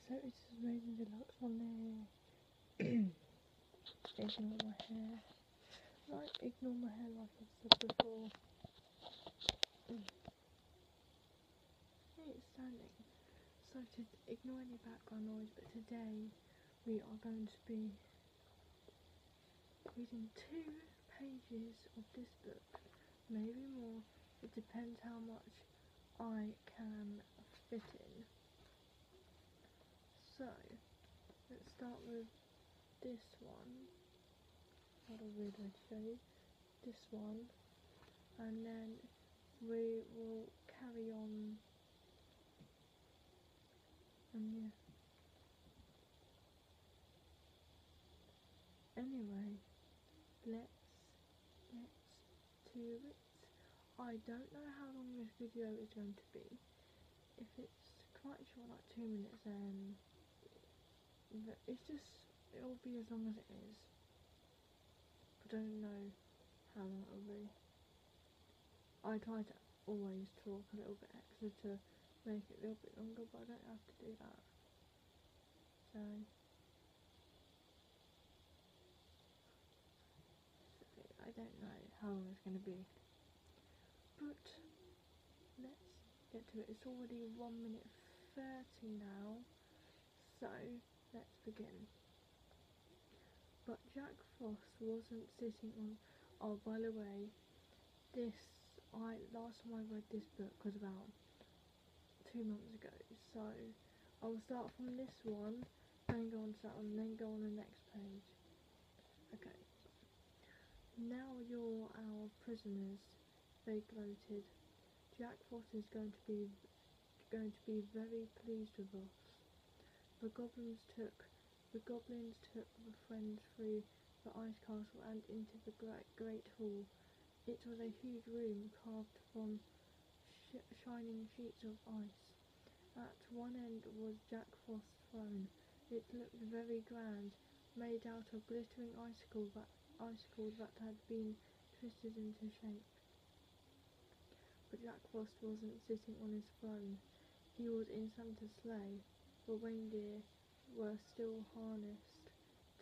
So it is Raven Deluxe on there. Ignore my hair. Like, ignore my hair like I've said before. Hey, it's standing. So to ignore any background noise, but today we are going to be reading 2 pages of this book. Maybe more. It depends how much I can fit in. So, let's start with this one. Not a weird way to show you. This one. And then we will carry on. And yeah. Anyway, let's do it. I don't know how long this video is going to be. If it's quite short, like 2 minutes, then it'll be as long as it is. I don't know how long it'll be. I try to always talk a little bit extra to make it a little bit longer, but I don't have to do that. So I don't know how long it's going to be. But let's get to it. It's already 1 minute 30 now. So let's begin. But Jack Frost wasn't sitting on. Oh, by the way, last time I read this book was about 2 months ago. So I'll start from this one, then go on to that one, then go on the next page. Okay. Now you're our prisoners, they gloated. Jack Frost is going to be very pleased with us. The goblins took the friends through the ice castle and into the great hall. It was a huge room carved from shining sheets of ice. At one end was Jack Frost's throne. It looked very grand, made out of glittering icicles that had been twisted into shape. But Jack Frost wasn't sitting on his throne. He was in Santa's sleigh. The reindeer were still harnessed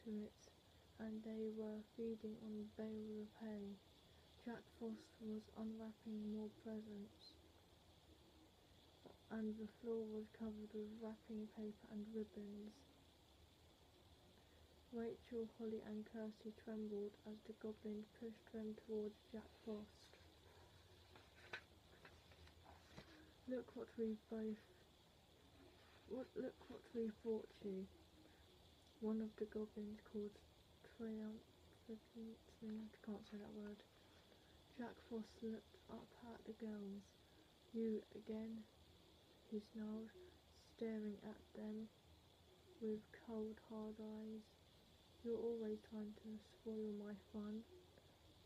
to it, and they were feeding on bales of hay. Jack Frost was unwrapping more presents, and the floor was covered with wrapping paper and ribbons. Rachel, Holly and Kirsty trembled as the goblins pushed them towards Jack Frost. Look what we've brought you, one of the goblins called triumphantly. I can't say that word. Jack Frost looked up at the girls. You again? He snarled, staring at them with cold, hard eyes. You're always trying to spoil my fun.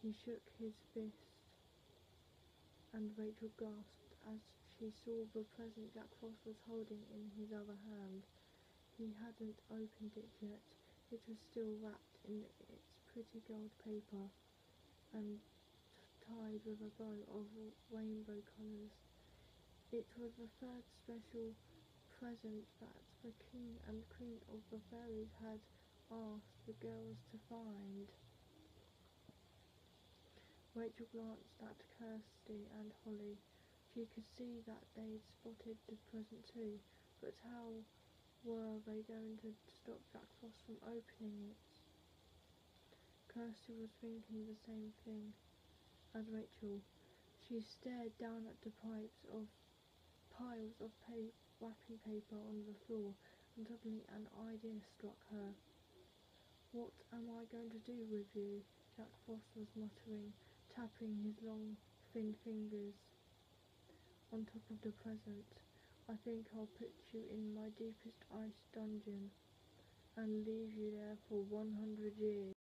He shook his fist, and Rachel gasped as she saw the present Jack Frost was holding in his other hand. He hadn't opened it yet. It was still wrapped in its pretty gold paper and tied with a bow of rainbow colours. It was the third special present that the king and queen of the fairies had asked the girls to find. Rachel glanced at Kirsty and Holly. She could see that they'd spotted the present too, but how were they going to stop Jack Frost from opening it? Kirsty was thinking the same thing as Rachel. She stared down at the piles of wrapping paper on the floor, and suddenly an idea struck her. What am I going to do with you? Jack Frost was muttering, tapping his long, thin fingers on top of the present. I think I'll put you in my deepest ice dungeon and leave you there for 100 years.